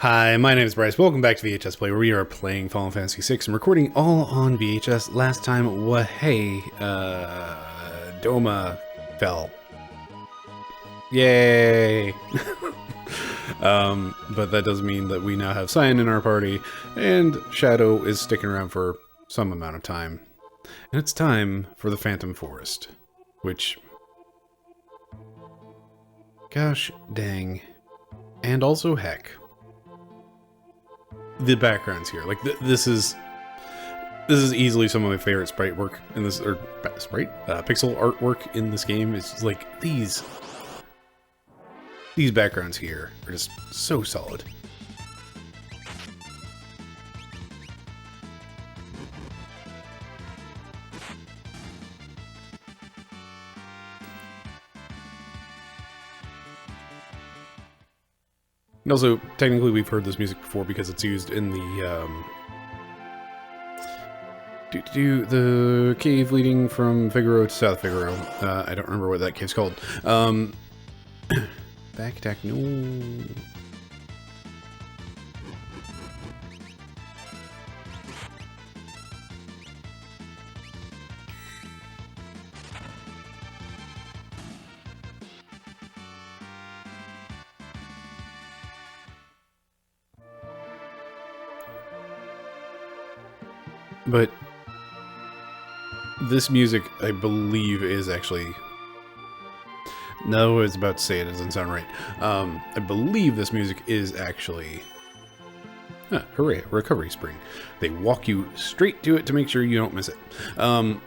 Hi, my name is Bryce. Welcome back to VHS Play, where we are playing Final Fantasy VI and recording all on VHS. Last time, Doma fell. Yay! But that doesn't mean that we now have Cyan in our party, and Shadow is sticking around for some amount of time. And it's time for the Phantom Forest, which... gosh dang. And also heck. The backgrounds here, like this is easily some of my favorite sprite work in this, or pixel artwork in this game. Is like these backgrounds here are just so solid. And also, technically, we've heard this music before because it's used in the cave leading from Figaro to South Figaro. I don't remember what that cave's called. Back attack, no. But this music, I believe, is actually... No, I was about to say it doesn't sound right. I believe this music is actually... hooray, recovery spring. They walk you straight to it to make sure you don't miss it. I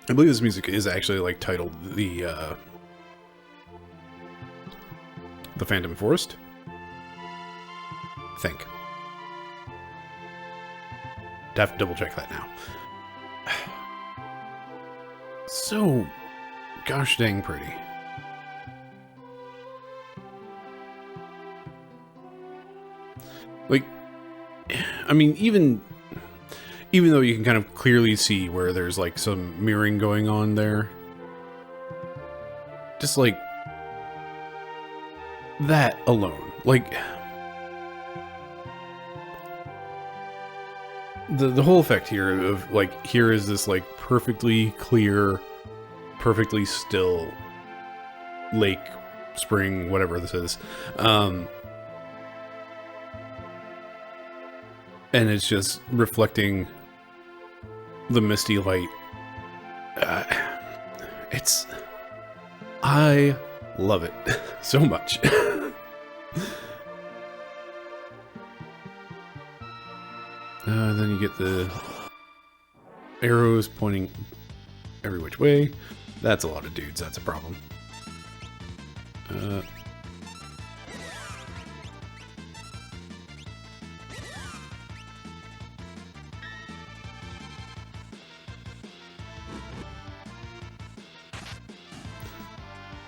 believe this music is actually, like, titled the Phantom Forest. I think. Have to double check that now. So gosh dang pretty. Like, I mean, even though you can kind of clearly see where there's like some mirroring going on there, just like that alone, like the whole effect here of like, here is this like perfectly clear, perfectly still lake, spring, whatever this is, and it's just reflecting the misty light. I love it so much. Then you get the arrows pointing every which way. That's a lot of dudes, that's a problem.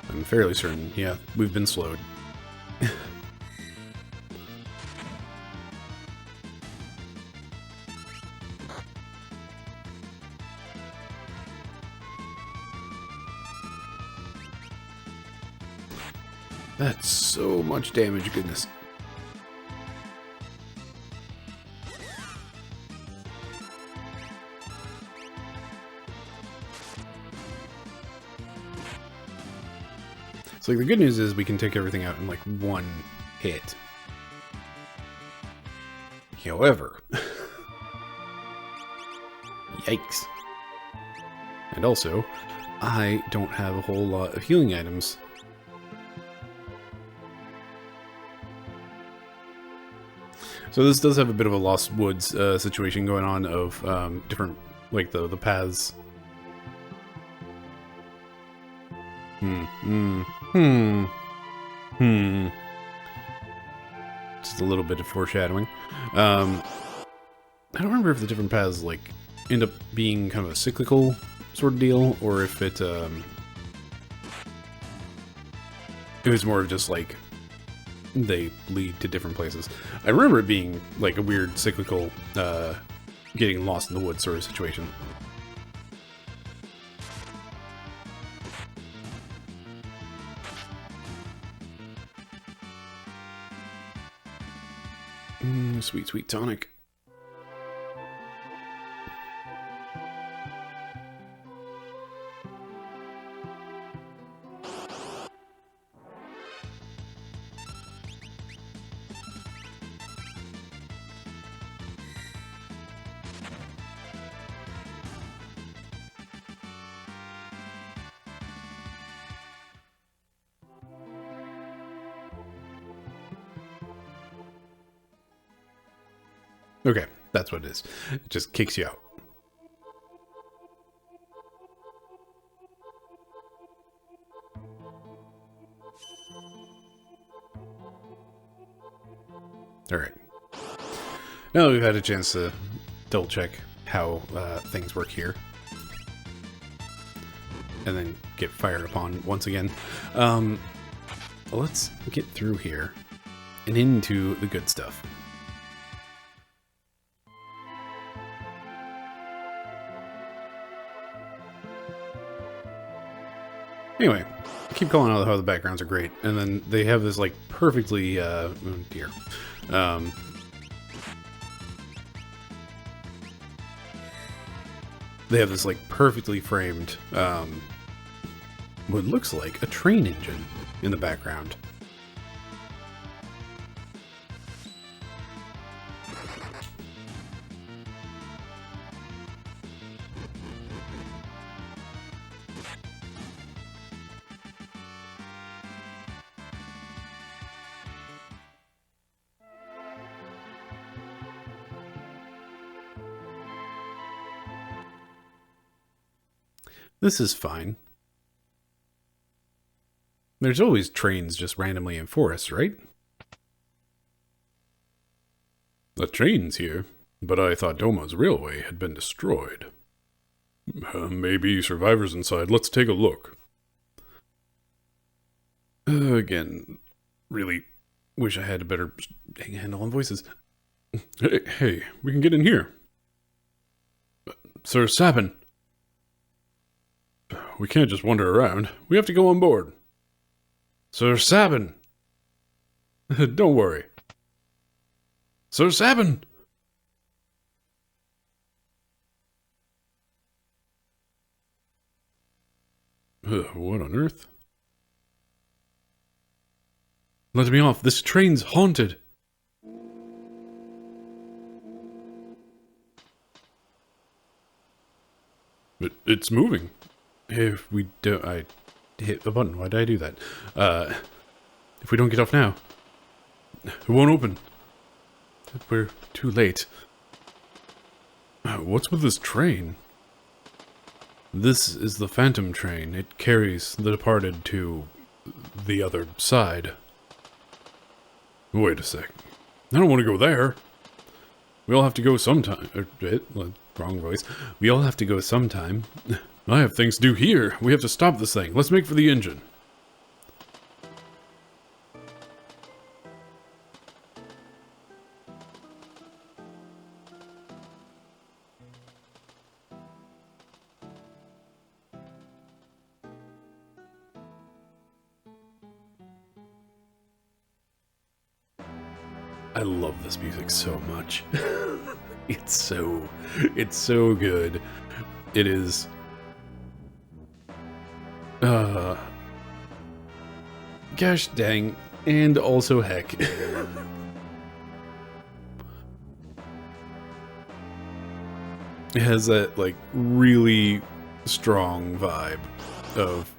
I'm fairly certain, yeah, we've been slowed. That's so much damage, goodness. So like, the good news is we can take everything out in like one hit. However, yikes. And also, I don't have a whole lot of healing items. So this does have a bit of a Lost Woods situation going on of different, like the paths. Just a little bit of foreshadowing. I don't remember if the different paths like end up being kind of a cyclical sort of deal, or if it was more of just like they lead to different places. I remember it being like a weird cyclical getting lost in the woods sort of situation. Sweet, sweet tonic. Okay, that's what it is. It just kicks you out. Alright. Now that we've had a chance to double check how things work here, and then get fired upon once again, let's get through here and into the good stuff. Anyway, I keep calling out how the backgrounds are great, and then they have this like perfectly, oh dear, they have this like perfectly framed, what looks like a train engine in the background. This is fine. There's always trains just randomly in forests, right? The train's here, but I thought Doma's railway had been destroyed. Maybe survivors inside. Let's take a look. Again, really wish I had a better handle on voices. Hey, we can get in here. Sir Sabin. We can't just wander around. We have to go on board. Sir Sabin! Don't worry. Sir Sabin! What on earth? Let me off. This train's haunted. It's moving. If we don't... I hit the button. Why did I do that? If we don't get off now, it won't open. We're too late. What's with this train? This is the Phantom train. It carries the departed to the other side. Wait a sec. I don't want to go there. We all have to go sometime. Wrong voice. We all have to go sometime. I have things to do here. We have to stop this thing. Let's make for the engine. I love this music so much. It's so good. It is gosh dang, and also heck. It has that like really strong vibe of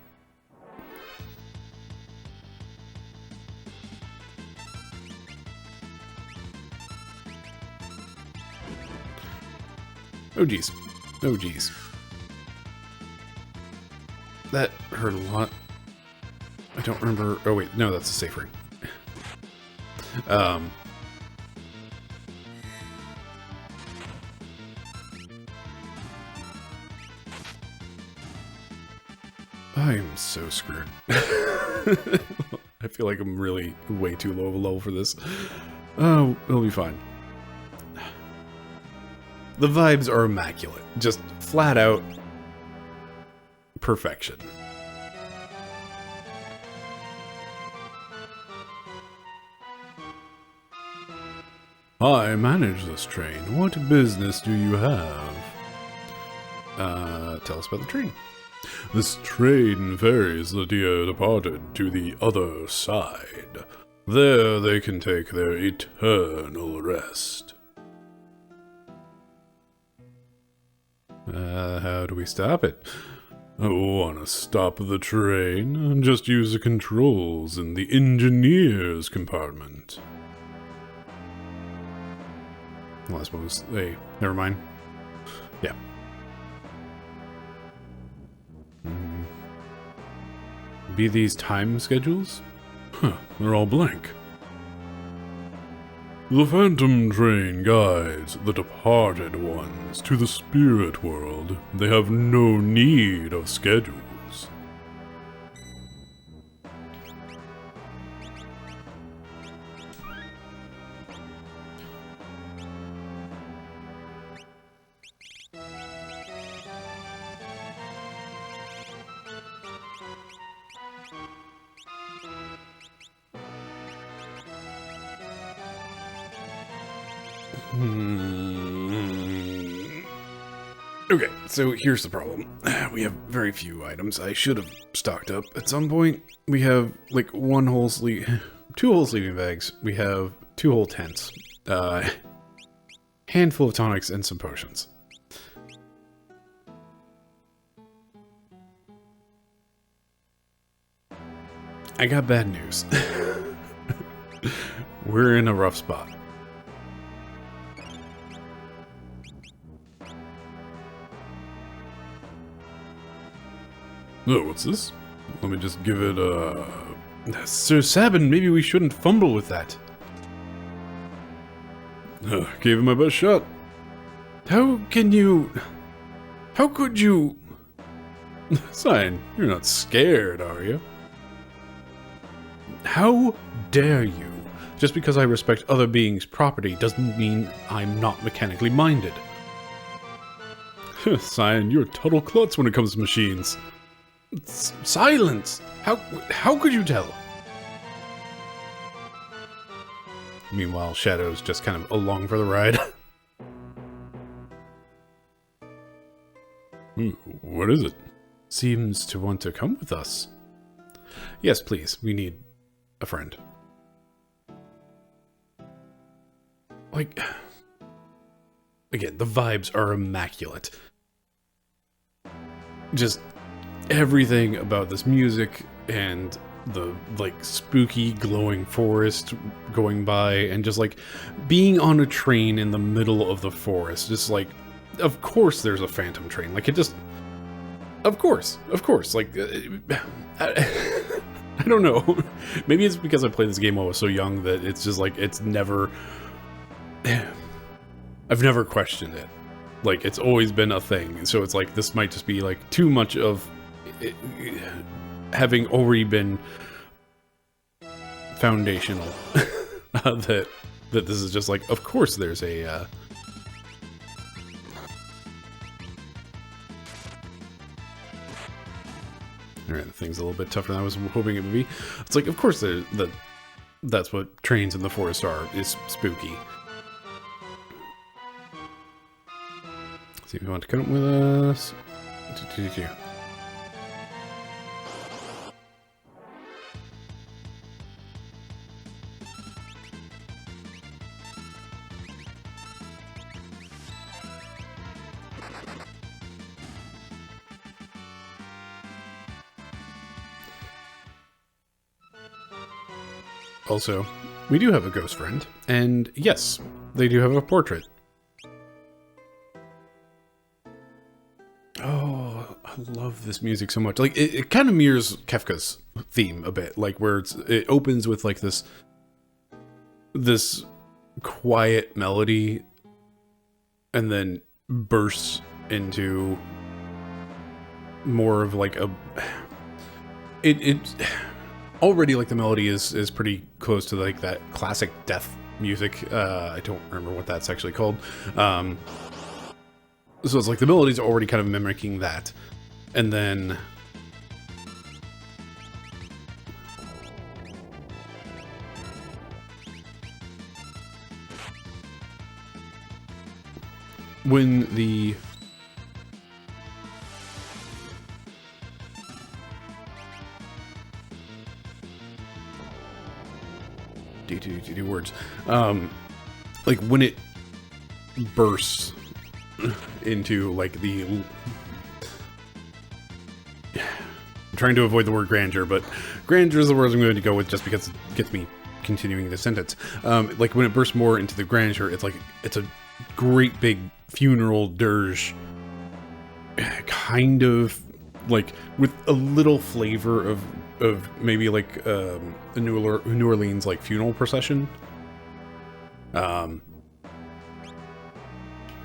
oh geez. Oh geez. That hurt a lot. I don't remember. Oh wait, no, that's a safe ring. I am so screwed. I feel like I'm really way too low of a level for this. Oh, it'll be fine. The vibes are immaculate. Just flat out perfection. I manage this train. What business do you have? Tell us about the train. This train ferries the dear departed to the other side. There they can take their eternal rest. How do we stop it? Wanna stop the train? Just use the controls in the engineer's compartment. Well, I suppose they... Never mind. Yeah. Be these time schedules? Huh, they're all blank. The phantom train guides the departed ones to the spirit world. They have no need of schedules. Okay, so here's the problem. We have very few items. I should have stocked up at some point. We have like two whole sleeping bags. We have 2 whole tents. Handful of tonics and some potions. I got bad news. We're in a rough spot. Oh, what's this? Let me just give it a... Sir Sabin, maybe we shouldn't fumble with that. Gave it my best shot. How can you... How could you... Sign, you're not scared, are you? How dare you? Just because I respect other beings' property doesn't mean I'm not mechanically minded. Sign, you're a total klutz when it comes to machines. Silence! How could you tell? Meanwhile, Shadow's just kind of along for the ride. What is it? Seems to want to come with us. Yes, please. We need a friend. Like... Again, the vibes are immaculate. Just... everything about this music and the like spooky glowing forest going by and just like being on a train in the middle of the forest, just like, of course there's a phantom train, like it just, of course, like I don't know, maybe it's because I played this game when I was so young that it's just like, it's never, I've never questioned it, like it's always been a thing, so it's like this might just be like too much of having already been foundational that this is just like, of course there's a alright, the thing's a little bit tougher than I was hoping it would be. It's like, of course that's what trains in the forest are, is spooky. Let's see if you want to come with us. Also, we do have a ghost friend, and yes, they do have a portrait. Oh, I love this music so much. Like, it kind of mirrors Kefka's theme a bit, like where it opens with like this quiet melody, and then bursts into more of like a... Already, like, the melody is pretty close to, like, that classic death music. I don't remember what that's actually called. So it's like the melody's already kind of mimicking that. And then... when the words, like when it bursts into like the, I'm trying to avoid the word grandeur, but grandeur is the word I'm going to go with just because it gets me continuing the sentence. Like when it bursts more into the grandeur, it's like it's a great big funeral dirge, kind of like with a little flavor of maybe like a New Orleans like funeral procession.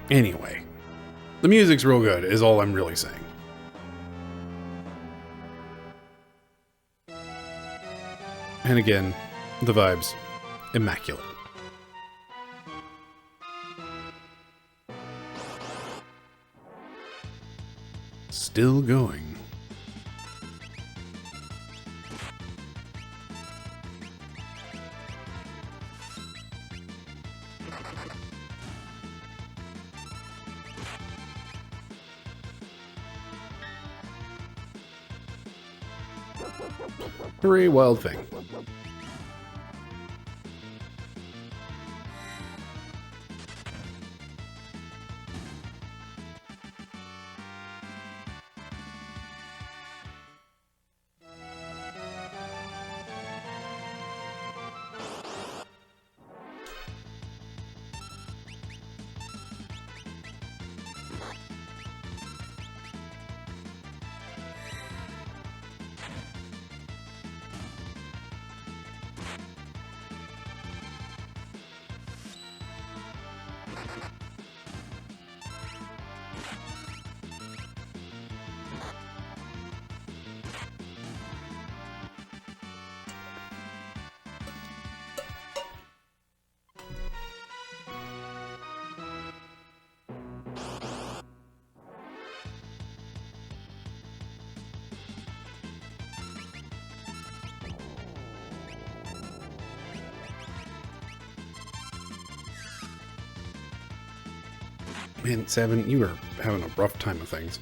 Anyway, the music's real good is all I'm really saying. And again, the vibes, immaculate. Still going. Hooray, wild thing. Man, Seven, you are having a rough time of things.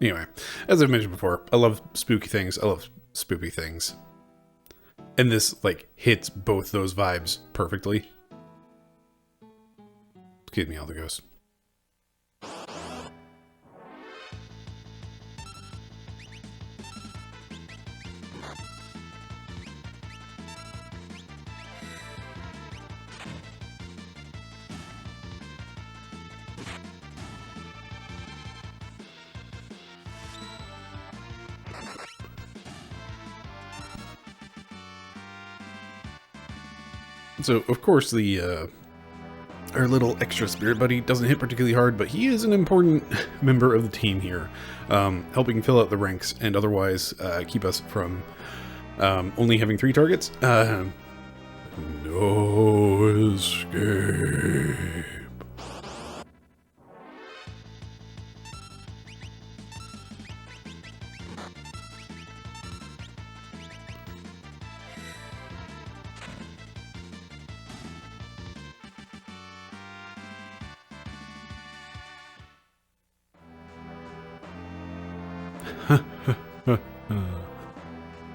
Anyway, as I've mentioned before, I love spooky things. I love spoopy things. And this, like, hits both those vibes perfectly. Excuse me, all the ghosts. So, of course, the our little extra spirit buddy doesn't hit particularly hard, but he is an important member of the team here, helping fill out the ranks and otherwise keep us from only having 3 targets. No escape.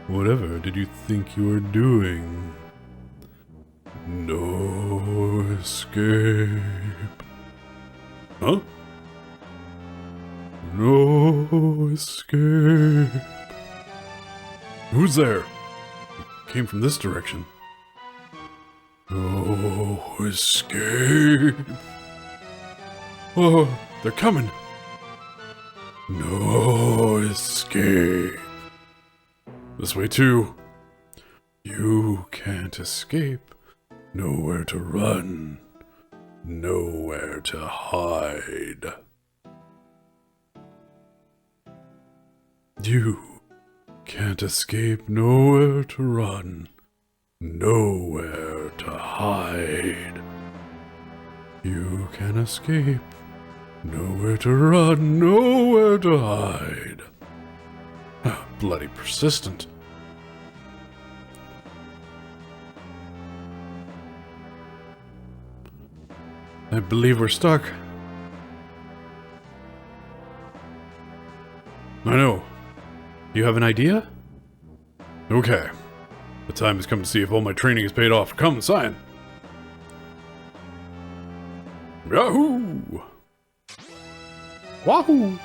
Whatever did you think you were doing? No escape. Huh? No escape. Who's there? It came from this direction. No escape. Oh, they're coming. No escape. This way too. You can't escape. Nowhere to run. Nowhere to hide. You can't escape. Nowhere to run. Nowhere to hide. You can escape. Nowhere to run, nowhere to hide. Bloody persistent. I believe we're stuck. I know. You have an idea? Okay. The time has come to see if all my training has paid off. Come, sign. Yahoo! Wahoo!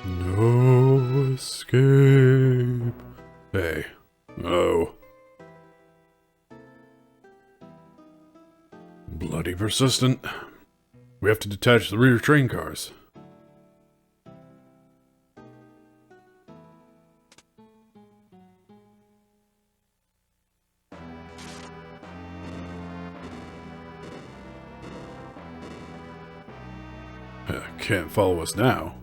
No escape. Hey. Oh. Bloody persistent. We have to detach the rear train cars. Can't follow us now.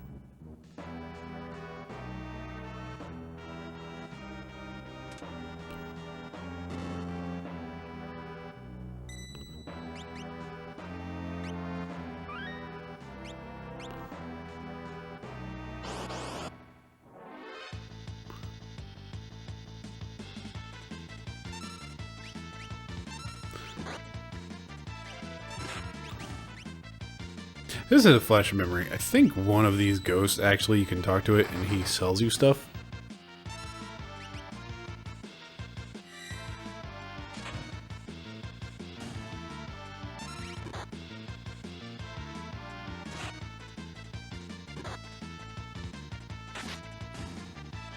This is a flash of memory. I think one of these ghosts, actually, you can talk to it and he sells you stuff.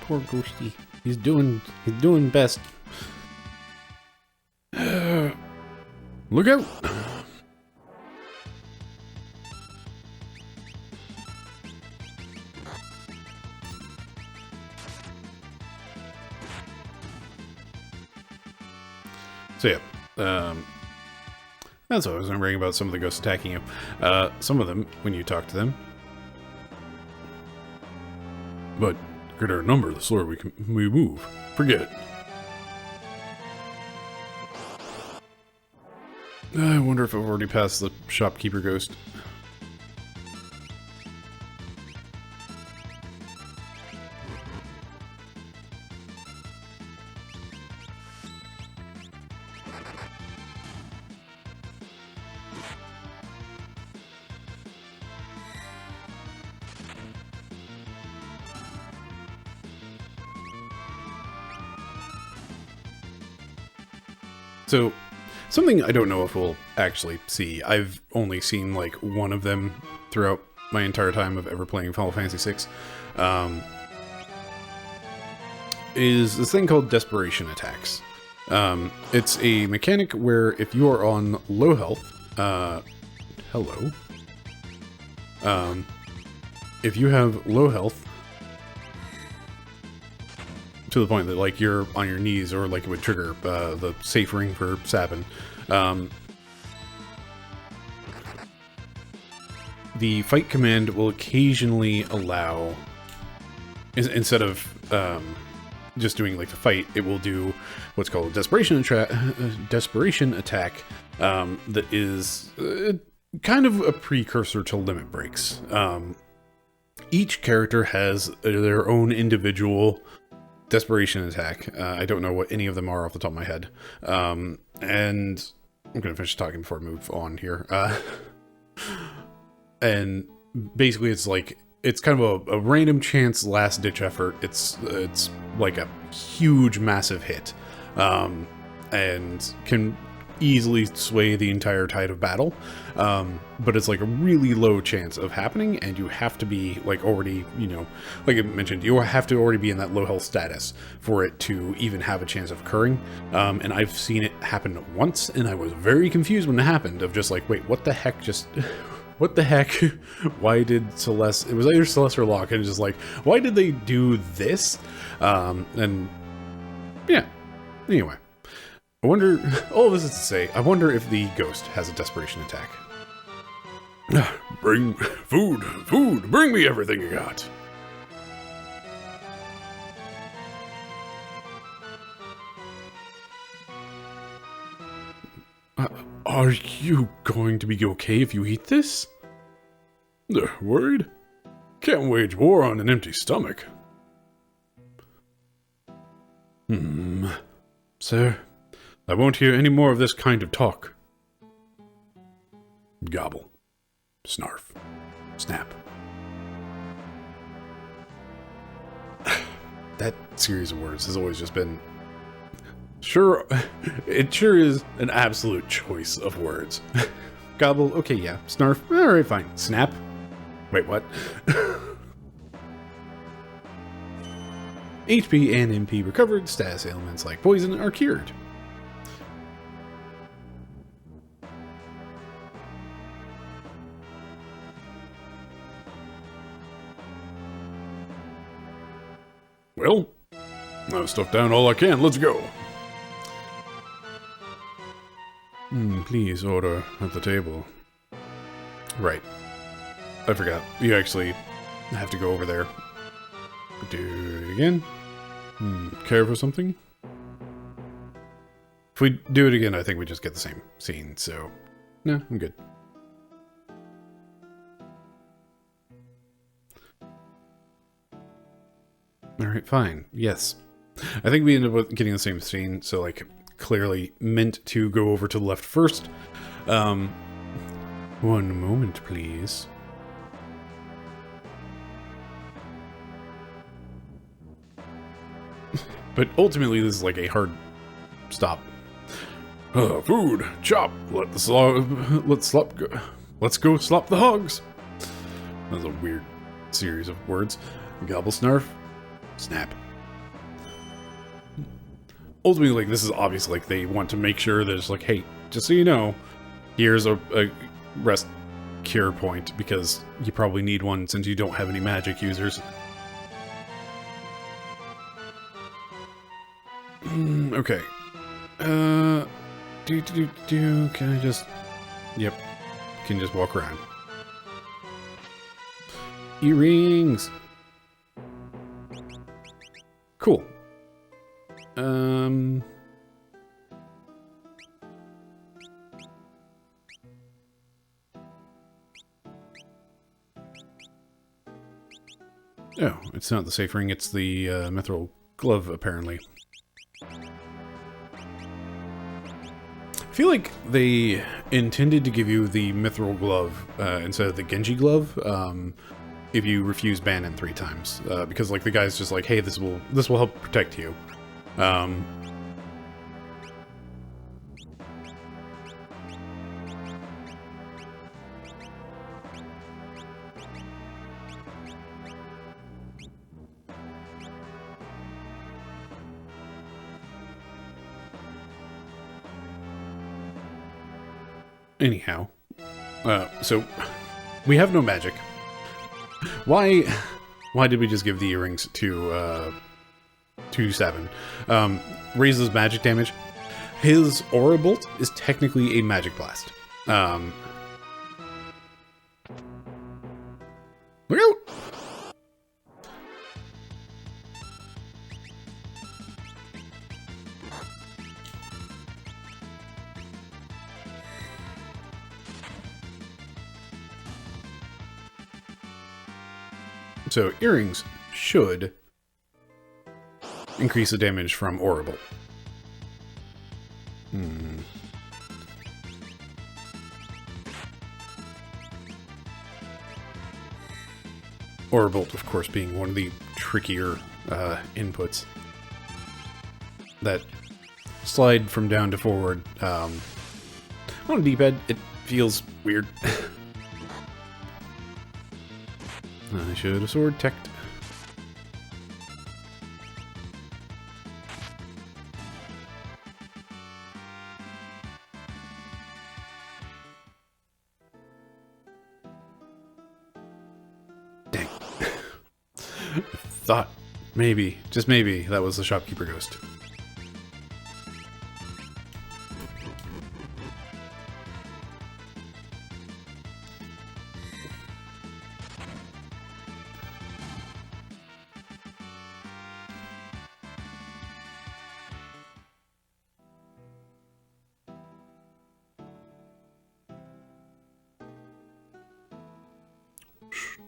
Poor ghosty. He's doing best. Look out! So yeah, that's what I was wondering about some of the ghosts attacking you. Some of them, when you talk to them. But the greater our number, the slower we move. Forget it. I wonder if I've already passed the shopkeeper ghost. So, something I don't know if we'll actually see. I've only seen like one of them throughout my entire time of ever playing Final Fantasy VI. Is this thing called Desperation Attacks. It's a mechanic where if you are on low health, hello. If you have low health, to the point that like you're on your knees, or like it would trigger the safe ring for Sabin. The fight command will occasionally allow, instead of just doing like the fight, it will do what's called a desperation attack that is kind of a precursor to limit breaks. Each character has their own individual desperation attack. I don't know what any of them are off the top of my head. And I'm going to finish talking before I move on here. And basically it's like, it's kind of a random chance last ditch effort. It's like a huge, massive hit. And can easily sway the entire tide of battle. But it's like a really low chance of happening, and you have to be like already, you know, like I mentioned, you have to already be in that low health status for it to even have a chance of occurring. And I've seen it happen once, and I was very confused when it happened, of just like, wait, what the heck just... What the heck? Why did Celeste... It was either Celeste or Locke, and just like, why did they do this? And yeah, anyway. I wonder, all of this is to say, I wonder if the ghost has a desperation attack. Bring food, bring me everything you got. Are you going to be okay if you eat this? Worried? Can't wage war on an empty stomach. Sir, I won't hear any more of this kind of talk. Gobble. Snarf. Snap. That series of words has always just been... Sure, it sure is an absolute choice of words. Gobble, okay, yeah. Snarf, alright, fine. Snap? Wait, what? HP and MP recovered, status ailments like poison are cured. Well, I've stuffed down all I can, let's go. Please order at the table. Right. I forgot. You actually have to go over there. Do it again. Care for something? If we do it again, I think we just get the same scene, so... No, I'm good. Alright, fine. Yes. I think we ended up getting the same scene, so, like, clearly meant to go over to the left first. One moment, please. But ultimately, this is like a hard stop. Food, chop. Let's go slop the hogs. That was a weird series of words. Gobble, snarf, snap. Ultimately, like, this is obvious. Like, they want to make sure that it's like, hey, just so you know, here's a rest cure point because you probably need one since you don't have any magic users. Okay. Can I just... Yep. Can just walk around. Earrings! Cool. Oh, it's not the safe ring, it's the mithril glove, apparently. I feel like they intended to give you the mithril glove instead of the Genji glove if you refuse Banon 3 times, because like the guy's just like, hey, this will help protect you. Anyhow, so we have no magic. Why did we just give the earrings to 7? Raises magic damage. His aura bolt is technically a magic blast. Look out! So earrings should increase the damage from aura bolt. Aura bolt, of course, being one of the trickier inputs. That slide from down to forward. On a D-pad, it feels weird. I should have sword teched. Dang. I thought maybe, just maybe, that was the shopkeeper ghost.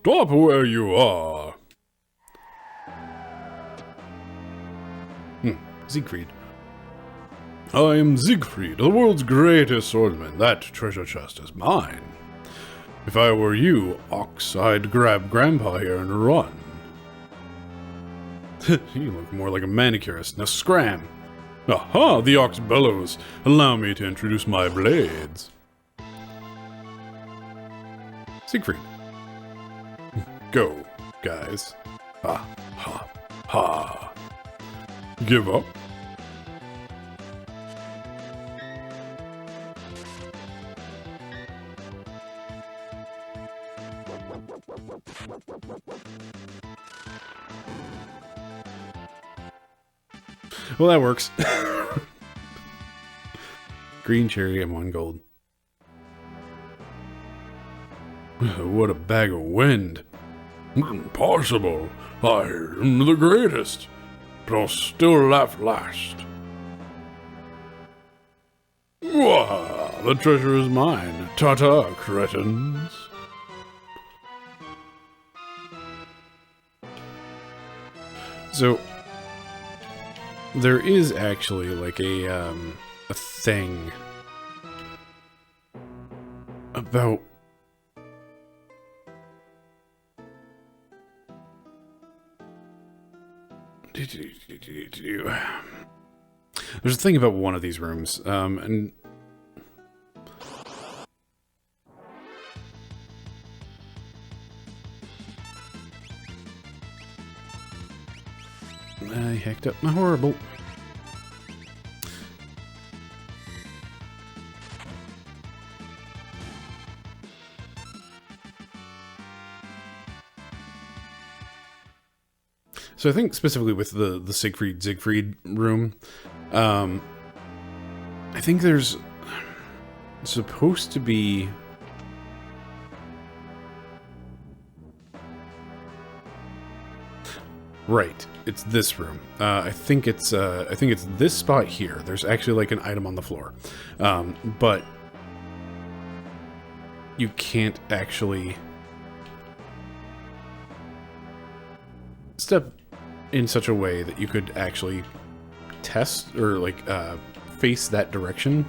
Stop where you are. Siegfried. I am Siegfried, the world's greatest swordsman. That treasure chest is mine. If I were you, Ox, I'd grab Grandpa here and run. You look more like a manicurist. Now scram. Aha, the Ox bellows. Allow me to introduce my blades. Siegfried. Go, guys. Ha, ha, ha. Give up? Well, that works. Green cherry and 1 gold. What a bag of wind. Impossible. I am the greatest. But I'll still laugh last. Wah, the treasure is mine. Ta-ta, cretins. So, there is actually like a thing about there's a thing about one of these rooms, and I hacked up my horrible. So I think specifically with the Siegfried room, I think there's supposed to be right. It's this room. I think it's this spot here. There's actually like an item on the floor, but you can't actually step in such a way that you could actually test or like face that direction.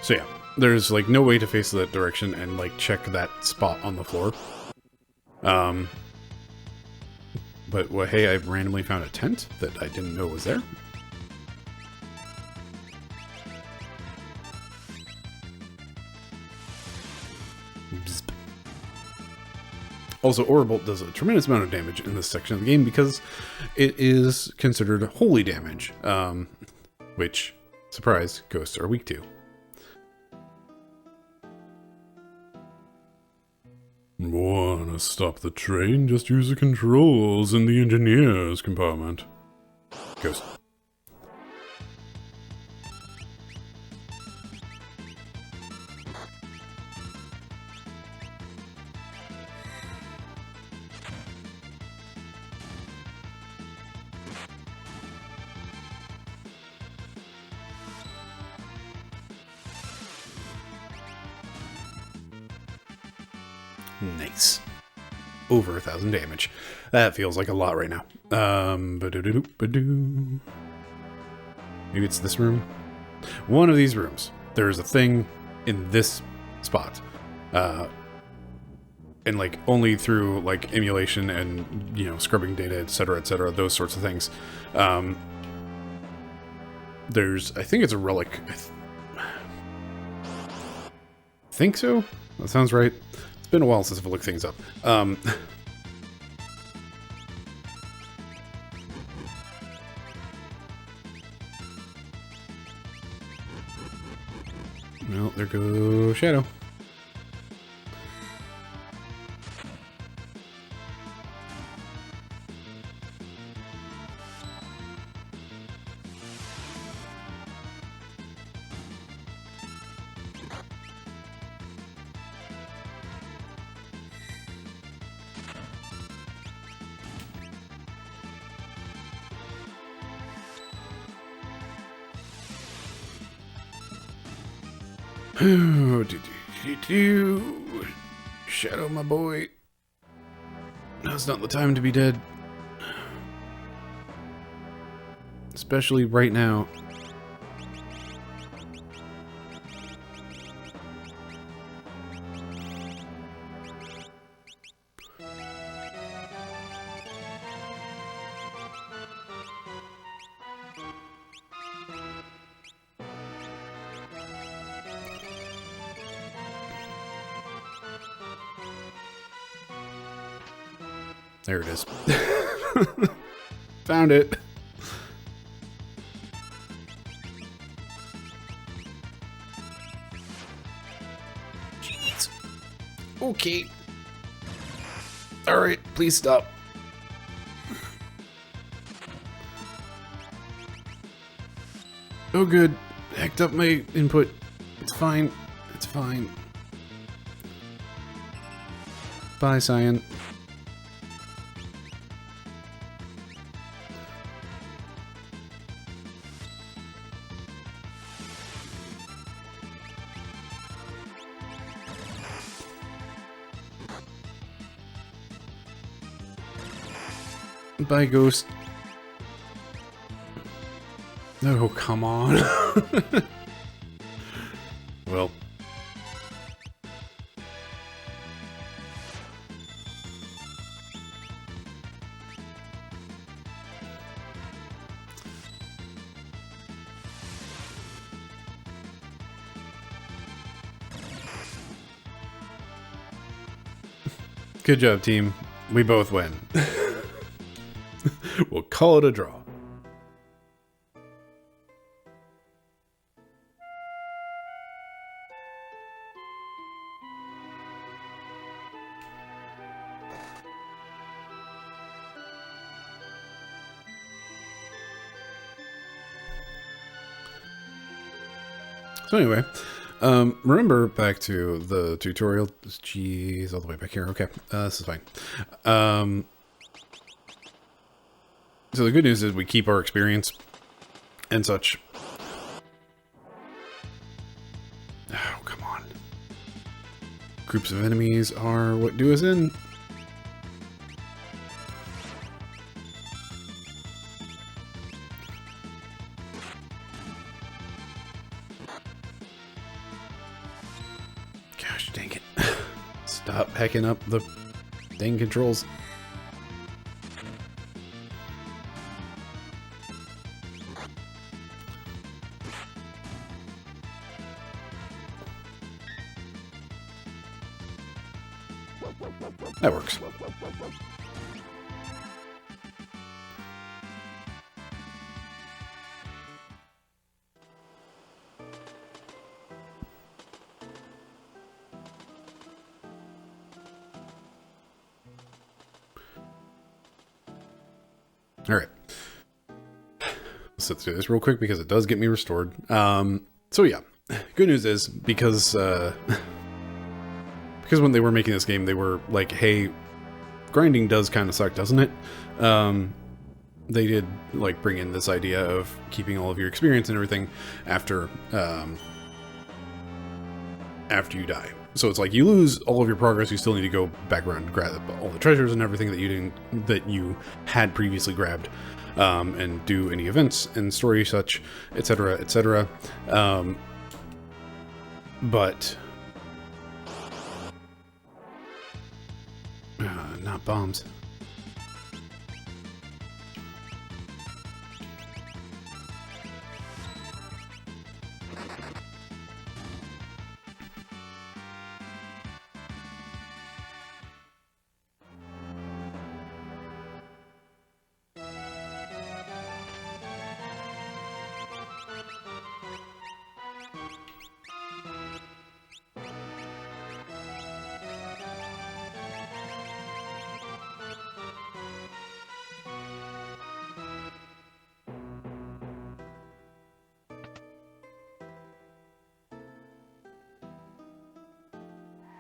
So yeah, there's like no way to face that direction and like check that spot on the floor. But, well, hey, I randomly found a tent that I didn't know was there. Bzz. Also, Aurabolt does a tremendous amount of damage in this section of the game because it is considered holy damage, which, surprise, ghosts are weak to. Wanna stop the train? Just use the controls in the engineer's compartment. Ghost. Nice. Over 1,000 damage. That feels like a lot right now. Maybe it's this room? One of these rooms. There's a thing in this spot. And like only through like emulation and, you know, scrubbing data, etc., those sorts of things. There's, I think it's a relic. I think so? That sounds right. It's been a while since I've looked things up. Well, there goes Shadow. Shadow, my boy. Now's not the time to be dead. Especially right now. There it is. Found it. Jeez. Okay. Alright, please stop. Oh good. Hacked up my input. It's fine. It's fine. Bye, Cyan. Bye, Ghost. No, come on. Well. Good job, team. We both win. We'll call it a draw. So anyway, remember back to the tutorial. Jeez, all the way back here. Okay, this is fine. So the good news is we keep our experience and such. Oh, come on. Groups of enemies are what do us in. Gosh, dang it. Stop hacking up the dang controls. That works. All right. Let's do this real quick because it does get me restored. So yeah, good news is because when they were making this game, they were like, hey, grinding does kind of suck, doesn't it? They did like bring in this idea of keeping all of your experience and everything after you die. So it's like you lose all of your progress, you still need to go back around and grab all the treasures and everything that you had previously grabbed, and do any events and story such, etc., etc. But not bombs.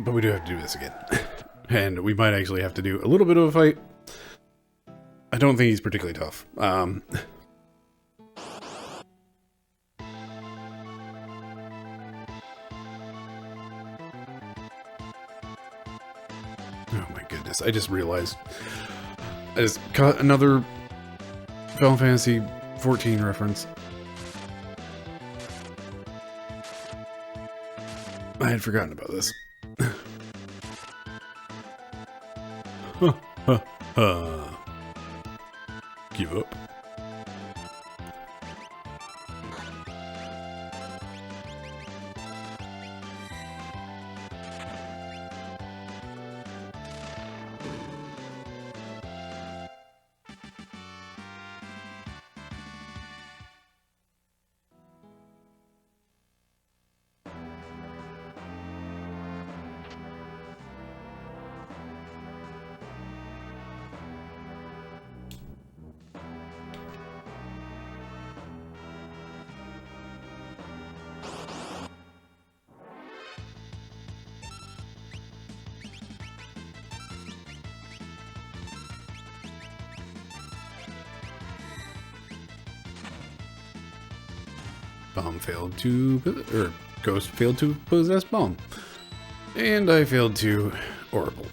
But we do have to do this again. And we might actually have to do a little bit of a fight. I don't think he's particularly tough. goodness, I just realized I just caught another Final Fantasy 14 reference. I had forgotten about this. Give up. Bomb failed to, or Ghost failed to possess bomb. And I failed to Oracle.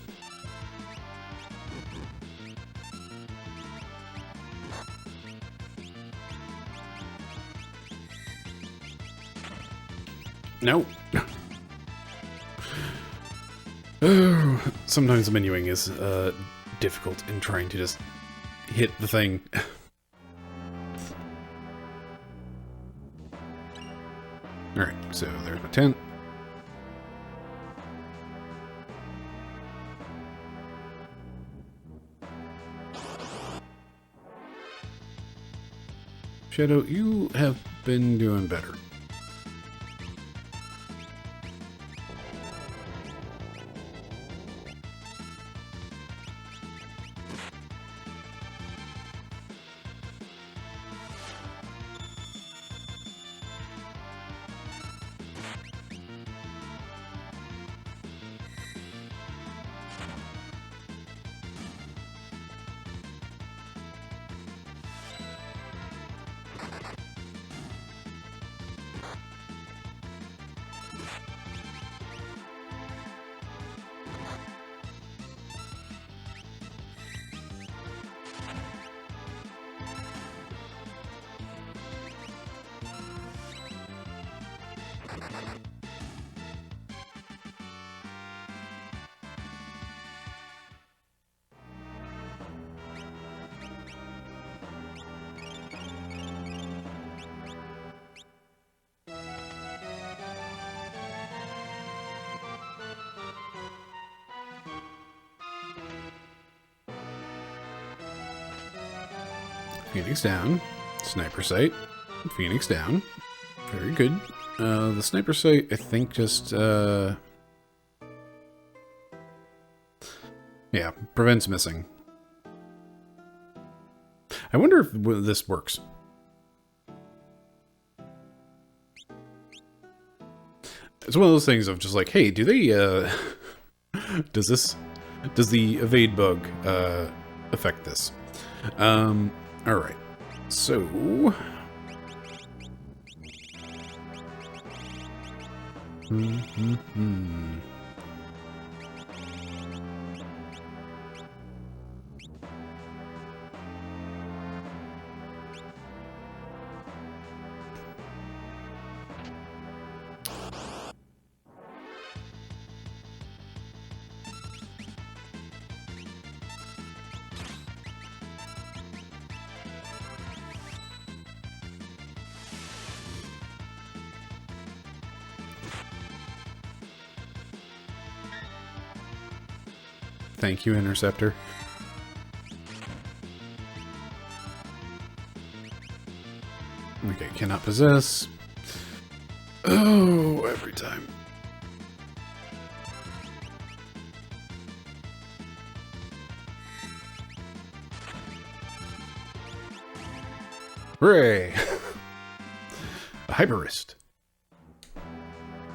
No. Oh, sometimes the menuing is difficult in trying to just hit the thing. Alright, so there's my tent. Shadow, you have been doing better. Phoenix down. Sniper sight. Phoenix down. Very good. The sniper sight, I think, just, yeah, prevents missing. I wonder if this works. It's one of those things of just like, hey, do they, does the evade bug, affect this? Alright, so... Thank you, Interceptor. Okay, cannot possess. Oh, every time. Hooray! A Hyperist.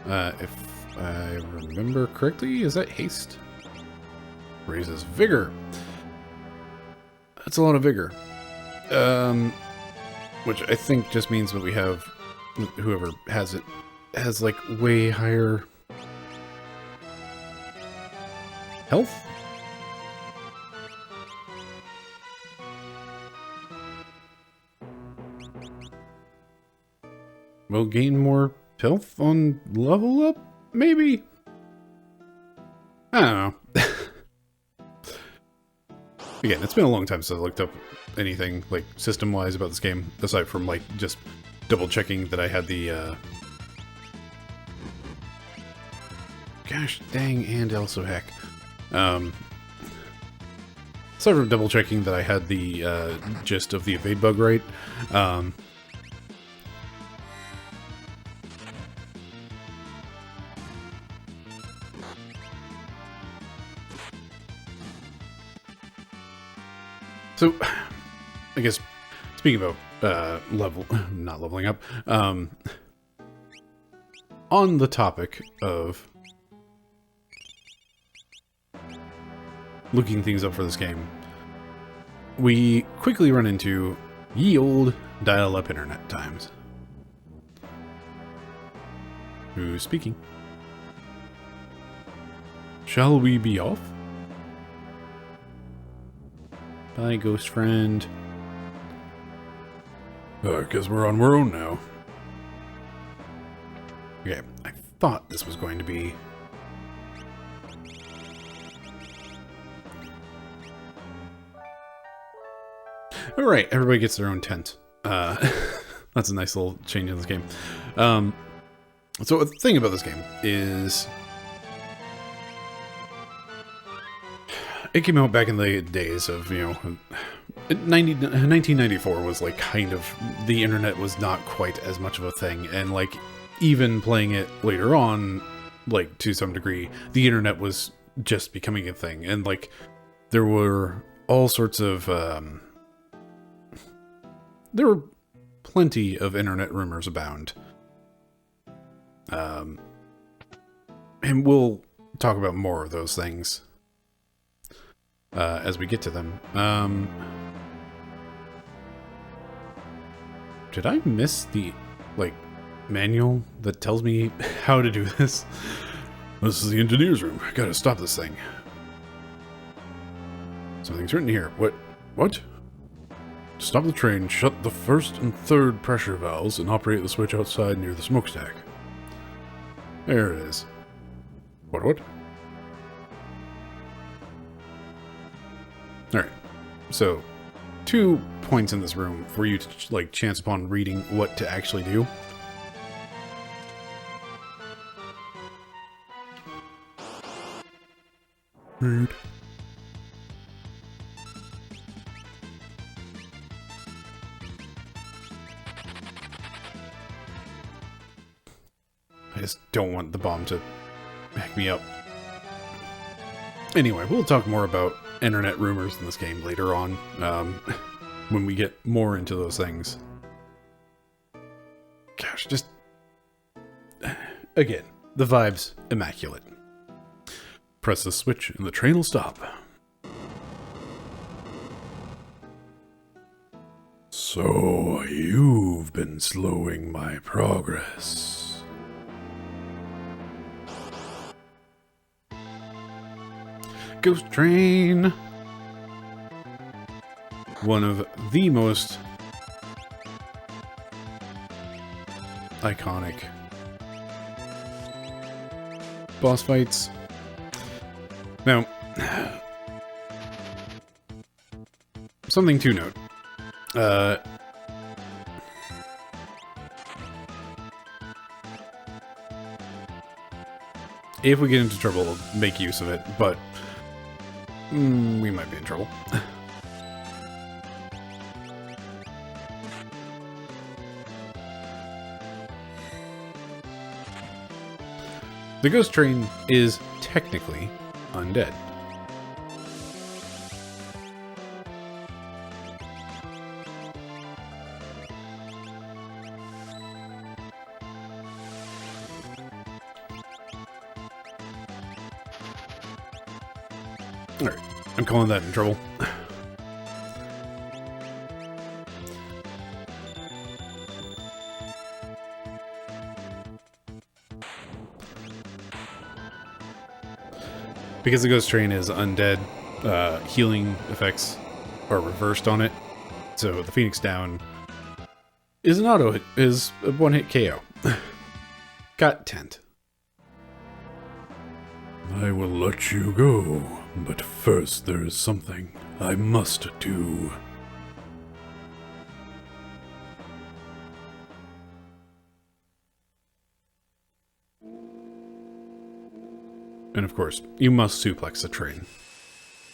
If I remember correctly, is that haste? Raises vigor. That's a lot of vigor. Which I think just means that we have whoever has it has like way higher health. we'll gain more health on level up, maybe? I don't know. Again, it's been a long time since I looked up anything, like, system-wise about this game, aside from, like, just double-checking that I had the, Gosh dang, and also heck. Aside from double-checking that I had the, gist of the evade bug right, so, I guess, speaking about, not leveling up, on the topic of looking things up for this game, we quickly run into ye old dial-up internet times. Who's speaking? Shall we be off? Bye, ghost friend. I guess we're on our own now. Okay, I thought this was going to be... Alright, everybody gets their own tent. That's a nice little change in this game. So the thing about this game is... It came out back in the days of, you know, 1994 was like kind of, the internet was not quite as much of a thing, and like even playing it later on, like to some degree, the internet was just becoming a thing, and like there were all sorts of, there were plenty of internet rumors abound. And we'll talk about more of those things as we get to them. Did I miss the, like, manual that tells me how to do this? This is the engineer's room. I gotta stop this thing. Something's written here. What? To stop the train, shut the first and third pressure valves and operate the switch outside near the smokestack. There it is. What? Alright, so 2 points in this room for you to, like, chance upon reading what to actually do. Rude. I just don't want the bomb to hack me up. Anyway, we'll talk more about internet rumors in this game later on, when we get more into those things. Gosh, just... Again, the vibe's immaculate. Press the switch and the train will stop. So, you've been slowing my progress. Ghost train! One of the most iconic boss fights. Now, something to note. If we get into trouble, we'll make use of it, but we might be in trouble. The ghost train is technically undead. Alright, I'm calling that in trouble. Because the ghost train is undead, healing effects are reversed on it. So the Phoenix down is a one-hit KO. Got tent. I will let you go, but first there is something I must do. And of course, you must suplex a train.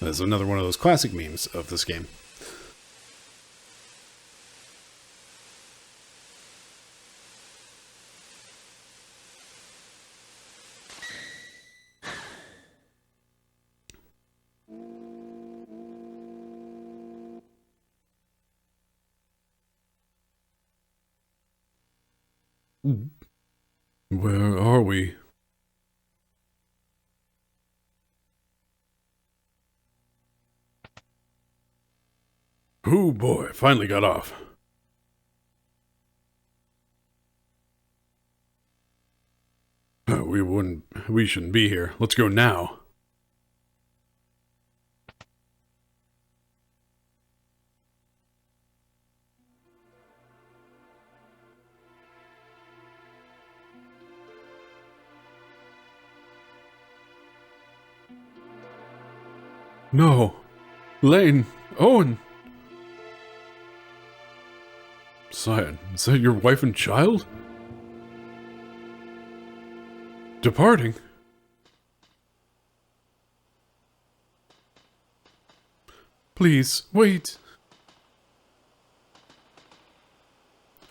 That's another one of those classic memes of this game. Where are we? Oh boy, finally got off. We shouldn't be here. Let's go now. No. Lane. Owen. Cyan, is that your wife and child? Departing? Please, wait.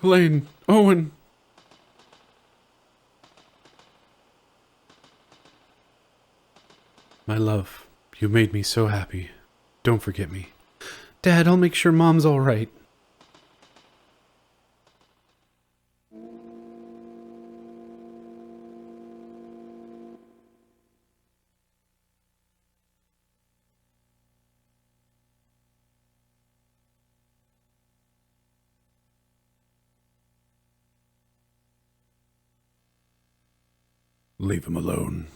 Lane. Owen. My love. You made me so happy. Don't forget me. Dad, I'll make sure Mom's all right. Leave him alone.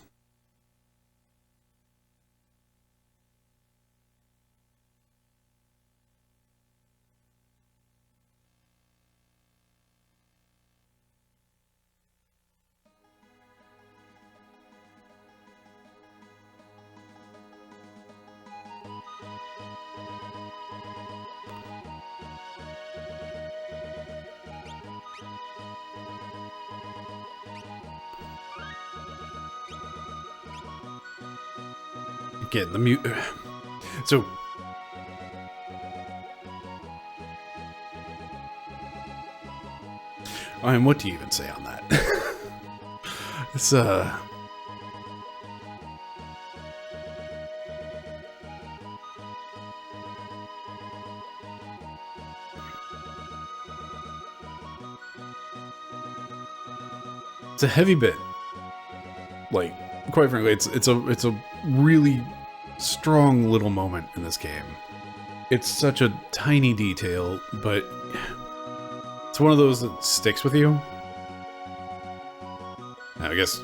Again, the mute. So. I mean, what do you even say on that? It's, it's a heavy bit. Like, quite frankly, it's a really strong little moment in this game. It's such a tiny detail, but it's one of those that sticks with you. Now, I guess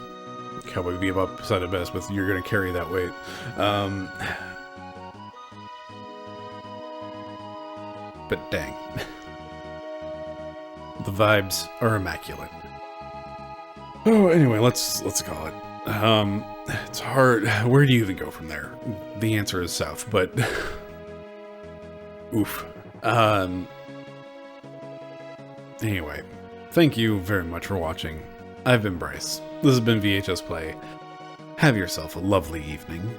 Cowboy Bebop said it best with "you're gonna carry that weight." But dang, the vibes are immaculate. Oh, anyway, let's call it. It's hard. Where do you even go from there? The answer is south, but oof. Anyway, thank you very much for watching. I've been Bryce. This has been VHS Play. Have yourself a lovely evening.